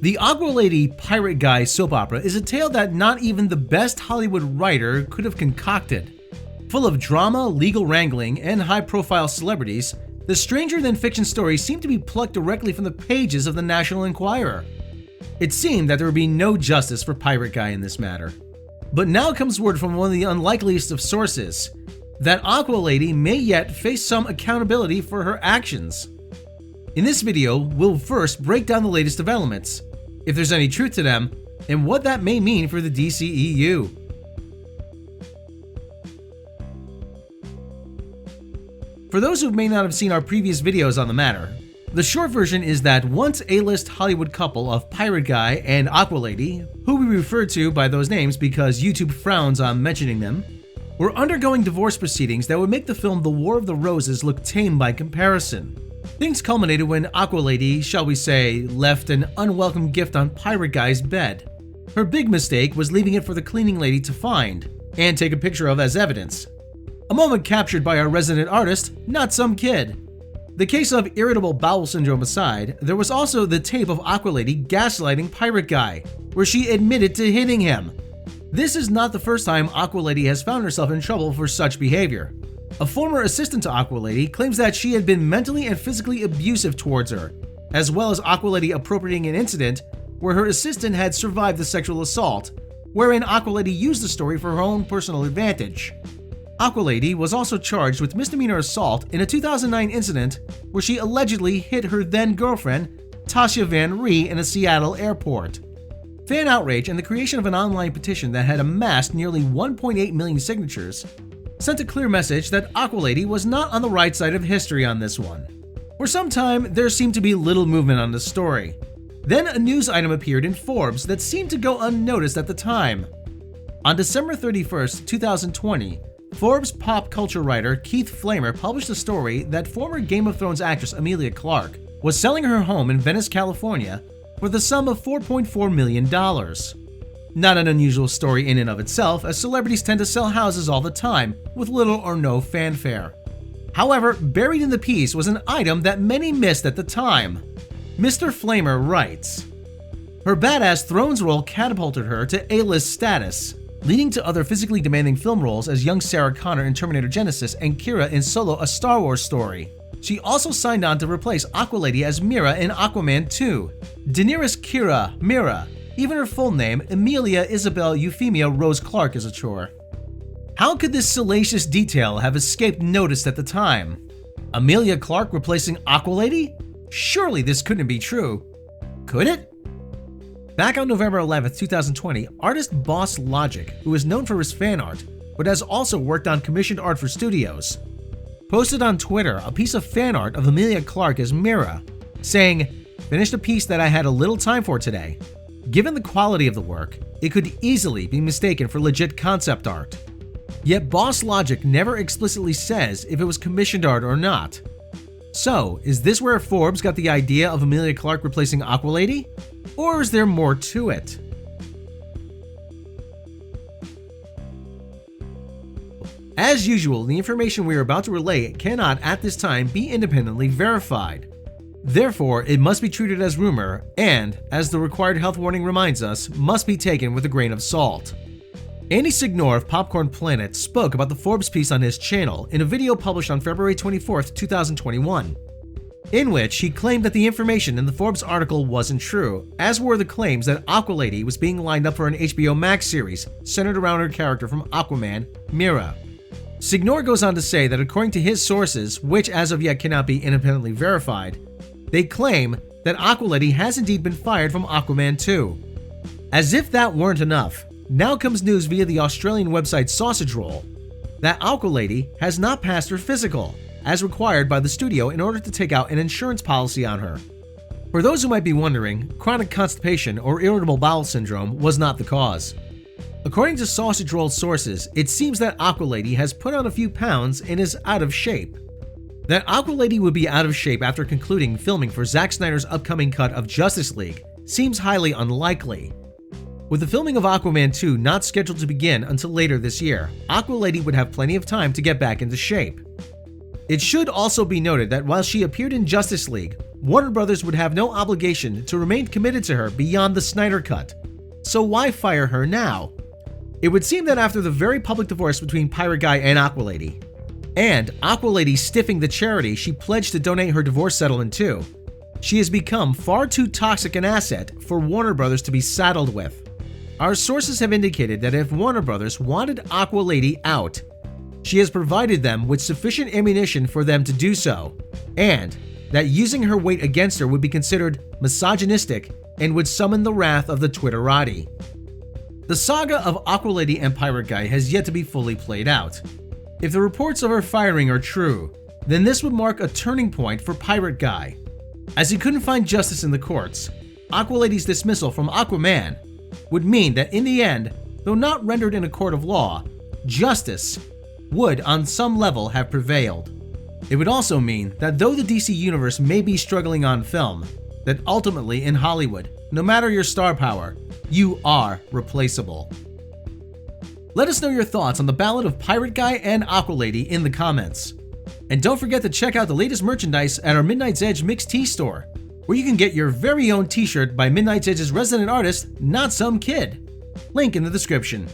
The Aqua Lady Pirate Guy soap opera is a tale that not even the best Hollywood writer could have concocted. Full of drama, legal wrangling, and high-profile celebrities, the stranger-than-fiction story seemed to be plucked directly from the pages of the National Enquirer. It seemed that there would be no justice for Pirate Guy in this matter. But now comes word from one of the unlikeliest of sources, that Aqua Lady may yet face some accountability for her actions. In this video, we'll first break down the latest developments, if there's any truth to them, and what that may mean for the DCEU. For those who may not have seen our previous videos on the matter, the short version is that once A-list Hollywood couple of Pirate Guy and Aqua Lady, who we refer to by those names because YouTube frowns on mentioning them, were undergoing divorce proceedings that would make the film The War of the Roses look tame by comparison. Things culminated when Aqua Lady, shall we say, left an unwelcome gift on Pirate Guy's bed. Her big mistake was leaving it for the cleaning lady to find and take a picture of as evidence. A moment captured by our resident artist, not some kid. The case of irritable bowel syndrome aside, there was also the tape of Aqua Lady gaslighting Pirate Guy, where she admitted to hitting him. This is not the first time Aqua Lady has found herself in trouble for such behavior. A former assistant to Aqua Lady claims that she had been mentally and physically abusive towards her, as well as Aqua Lady appropriating an incident where her assistant had survived the sexual assault, wherein Aqua Lady used the story for her own personal advantage. Aqua Lady was also charged with misdemeanor assault in a 2009 incident where she allegedly hit her then-girlfriend, Tasha Van Ree, in a Seattle airport. Fan outrage and the creation of an online petition that had amassed nearly 1.8 million signatures sent a clear message that Aqua Lady was not on the right side of history on this one. For some time, there seemed to be little movement on the story. Then a news item appeared in Forbes that seemed to go unnoticed at the time. On December 31st, 2020, Forbes pop culture writer Keith Flamer published a story that former Game of Thrones actress Emilia Clarke was selling her home in Venice, California for the sum of $4.4 million. Not an unusual story in and of itself, as celebrities tend to sell houses all the time with little or no fanfare. However, buried in the piece was an item that many missed at the time. Mr. Flamer writes, "Her badass Thrones role catapulted her to A-list status, leading to other physically demanding film roles as young Sarah Connor in Terminator Genesis and Kira in Solo: A Star Wars Story. She also signed on to replace Aqua Lady as Mera in Aquaman 2. Daenerys Kira Mera. Even her full name, Emilia Isabel Euphemia Rose Clarke, is a chore." How could this salacious detail have escaped notice at the time? Emilia Clarke replacing Aqua Lady? Surely this couldn't be true. Could it? Back on November 11, 2020, artist Boss Logic, who is known for his fan art, but has also worked on commissioned art for studios, posted on Twitter a piece of fan art of Emilia Clarke as Mera, saying, "Finished a piece that I had a little time for today. Given the quality of the work, it could easily be mistaken for legit concept art." Yet Boss Logic never explicitly says if it was commissioned art or not. So, is this where Forbes got the idea of Emilia Clarke replacing Aqua Lady? Or is there more to it? As usual, the information we are about to relay cannot at this time be independently verified. Therefore, it must be treated as rumor and, as the required health warning reminds us, must be taken with a grain of salt. Andy Signor of Popcorn Planet spoke about the Forbes piece on his channel in a video published on February 24, 2021, in which he claimed that the information in the Forbes article wasn't true, as were the claims that Aqua Lady was being lined up for an HBO Max series centered around her character from Aquaman, Mera. Signor goes on to say that according to his sources, which as of yet cannot be independently verified, they claim that Aqua Lady has indeed been fired from Aquaman 2. As if that weren't enough, now comes news via the Australian website Sausage Roll that Aqua Lady has not passed her physical, as required by the studio in order to take out an insurance policy on her. For those who might be wondering, chronic constipation or irritable bowel syndrome was not the cause. According to Sausage Roll sources, it seems that Aqua Lady has put on a few pounds and is out of shape. That Aqua Lady would be out of shape after concluding filming for Zack Snyder's upcoming cut of Justice League seems highly unlikely. With the filming of Aquaman 2 not scheduled to begin until later this year, Aqua Lady would have plenty of time to get back into shape. It should also be noted that while she appeared in Justice League, Warner Brothers would have no obligation to remain committed to her beyond the Snyder Cut. So why fire her now? It would seem that after the very public divorce between Pirate Guy and Aqualady, and Aqualady stiffing the charity she pledged to donate her divorce settlement to, she has become far too toxic an asset for Warner Brothers to be saddled with. Our sources have indicated that if Warner Brothers wanted Aqualady out, she has provided them with sufficient ammunition for them to do so, and that using her weight against her would be considered misogynistic and would summon the wrath of the Twitterati. The saga of Aqualady and Pirate Guy has yet to be fully played out. If the reports of her firing are true, then this would mark a turning point for Pirate Guy. As he couldn't find justice in the courts, Aqualady's dismissal from Aquaman would mean that in the end, though not rendered in a court of law, justice would on some level have prevailed. It would also mean that though the DC universe may be struggling on film, that ultimately in Hollywood, no matter your star power, you are replaceable. Let us know your thoughts on the ballad of Pirate Guy and Aqualady in the comments. And don't forget to check out the latest merchandise at our Midnight's Edge Mixed Tea store, where you can get your very own t-shirt by Midnight's Edge's resident artist, Not Some Kid. Link in the description.